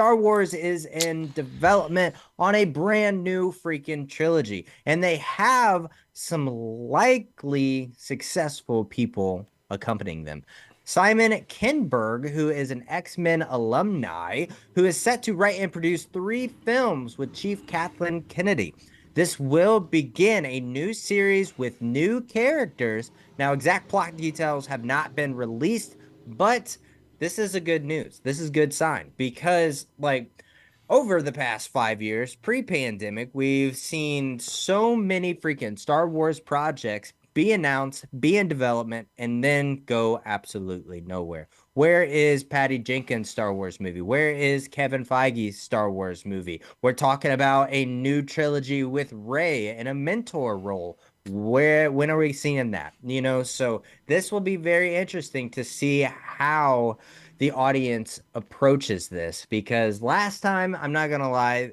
Star Wars is in development on a brand new freaking trilogy, and they have some likely successful people accompanying them. Simon Kinberg, who is an X-Men alumni, who is set to write and produce 3 films with Chief Kathleen Kennedy. This will begin a new series with new characters. Now, exact plot details have not been released, but this is a good news. This is a good sign because, like, over the past 5 years, pre-pandemic, we've seen so many freaking Star Wars projects be announced, be in development, and then go absolutely nowhere. Where is Patty Jenkins' Star Wars movie? Where is Kevin Feige's Star Wars movie? We're talking about a new trilogy with Rey in a mentor role. When are we seeing that? So this will be very interesting to see how the audience approaches this, because last time, I'm not gonna lie,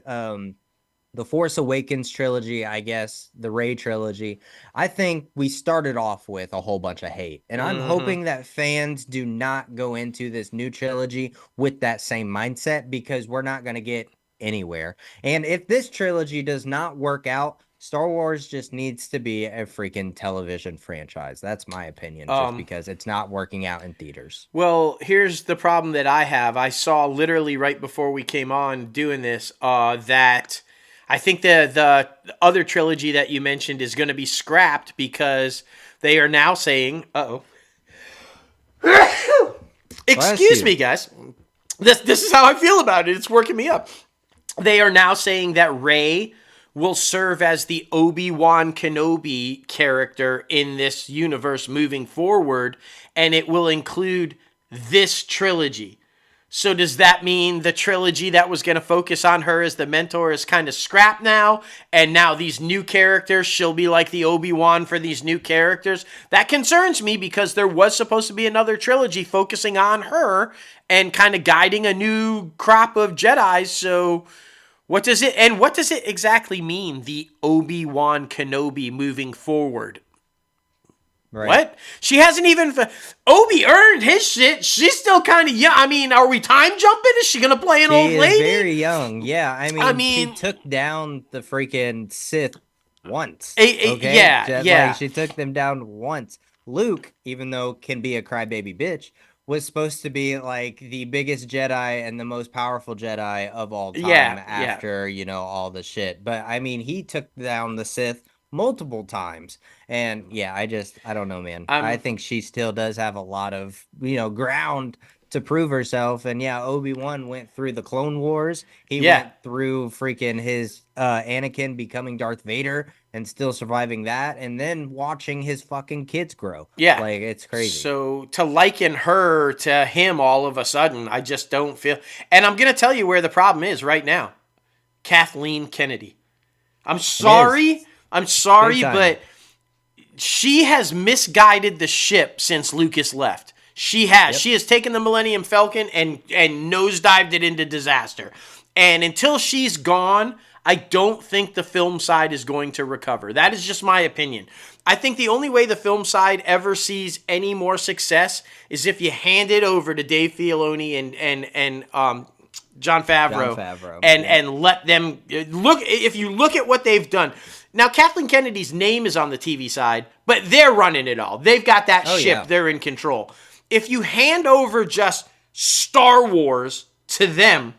the Force Awakens trilogy, I guess, the Rey trilogy, I think we started off with a whole bunch of hate. And I'm hoping that fans do not go into this new trilogy with that same mindset, because we're not going to get anywhere. And if this trilogy does not work out, Star Wars just needs to be a freaking television franchise. That's my opinion, just because it's not working out in theaters. Well, here's the problem that I have. I saw literally right before we came on doing this that I think the other trilogy that you mentioned is going to be scrapped because they are now saying, excuse me, guys. This is how I feel about it. It's working me up. They are now saying that Rey will serve as the Obi-Wan Kenobi character in this universe moving forward, and it will include this trilogy. So does that mean the trilogy that was going to focus on her as the mentor is kind of scrapped now? And now these new characters, she'll be like the Obi-Wan for these new characters? That concerns me because there was supposed to be another trilogy focusing on her and kind of guiding a new crop of Jedis. So what does it exactly mean, the Obi-Wan Kenobi moving forward? Right. What? She hasn't even... Obi earned his shit. She's still kind of young. I mean, are we time jumping? Is she going to play an old lady? She is very young. Yeah, I mean, she took down the freaking Sith once. Okay? Yeah. Like, she took them down once. Luke, even though can be a crybaby bitch, was supposed to be like the biggest Jedi and the most powerful Jedi of all time after, all the shit. But, I mean, he took down the Sith multiple times, and I don't know, man. I think she still does have a lot of ground to prove herself. And Obi-Wan went through the Clone Wars. He went through freaking his Anakin becoming Darth Vader and still surviving that, and then watching his fucking kids grow. Like, it's crazy. So to liken her to him all of a sudden, I just don't feel. And I'm gonna tell you where the problem is right now. Kathleen Kennedy. I'm sorry, but she has misguided the ship since Lucas left. She has. Yep. She has taken the Millennium Falcon and nosedived it into disaster. And until she's gone, I don't think the film side is going to recover. That is just my opinion. I think the only way the film side ever sees any more success is if you hand it over to Dave Filoni and Jon Favreau, and let them look. If you look at what they've done. Now, Kathleen Kennedy's name is on the TV side, but they're running it all. They've got that ship. Yeah. They're in control. If you hand over just Star Wars to them,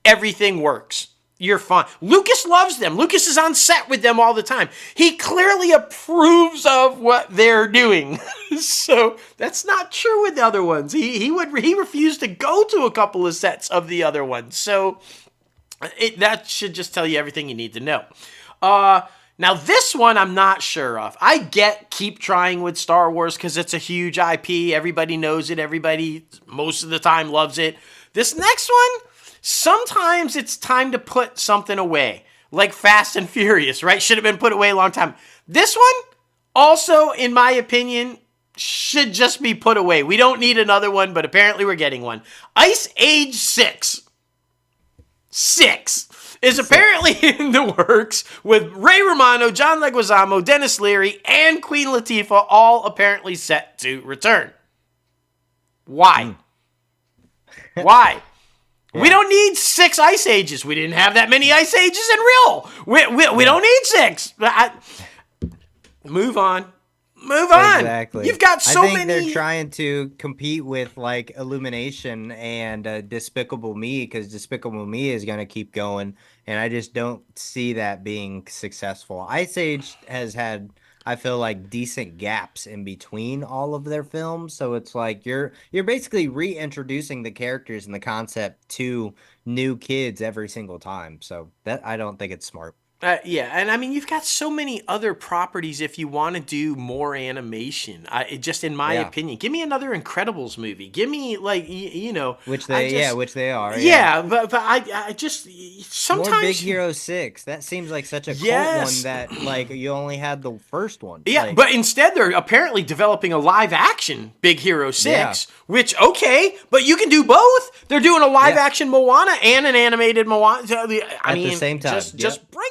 everything works. You're fine. Lucas loves them. Lucas is on set with them all the time. He clearly approves of what they're doing. So that's not true with the other ones. He refused to go to a couple of sets of the other ones. So that should just tell you everything you need to know. Now this one I'm not sure of. I keep trying with Star Wars because it's a huge IP. Everybody knows it. Everybody most of the time loves it. This next one, sometimes it's time to put something away. Like Fast and Furious, right? Should have been put away a long time. This one, also, in my opinion, should just be put away. We don't need another one, but apparently we're getting one. Ice Age 6. 6 is apparently in the works with Ray Romano, John Leguizamo, Dennis Leary, and Queen Latifah all apparently set to return. Why? Why? We don't need 6 ice ages. We didn't have that many ice ages in real. We don't need 6. Move on. Move on. Exactly. You've got so many. I think they're trying to compete with like Illumination and Despicable Me, because Despicable Me is going to keep going, and I just don't see that being successful. Ice Age has had, I feel like, decent gaps in between all of their films, so it's like you're basically reintroducing the characters and the concept to new kids every single time. So that, I don't think it's smart. Yeah, and I mean, you've got so many other properties if you want to do more animation. Just in my opinion, give me another Incredibles movie. Give me like which they are. Yeah, but I just sometimes more Big Hero 6. That seems like such a cult one that like you only had the first one. Yeah, like, but instead they're apparently developing a live action Big Hero 6, which but you can do both. They're doing a live action Moana and an animated Moana. At the same time, just break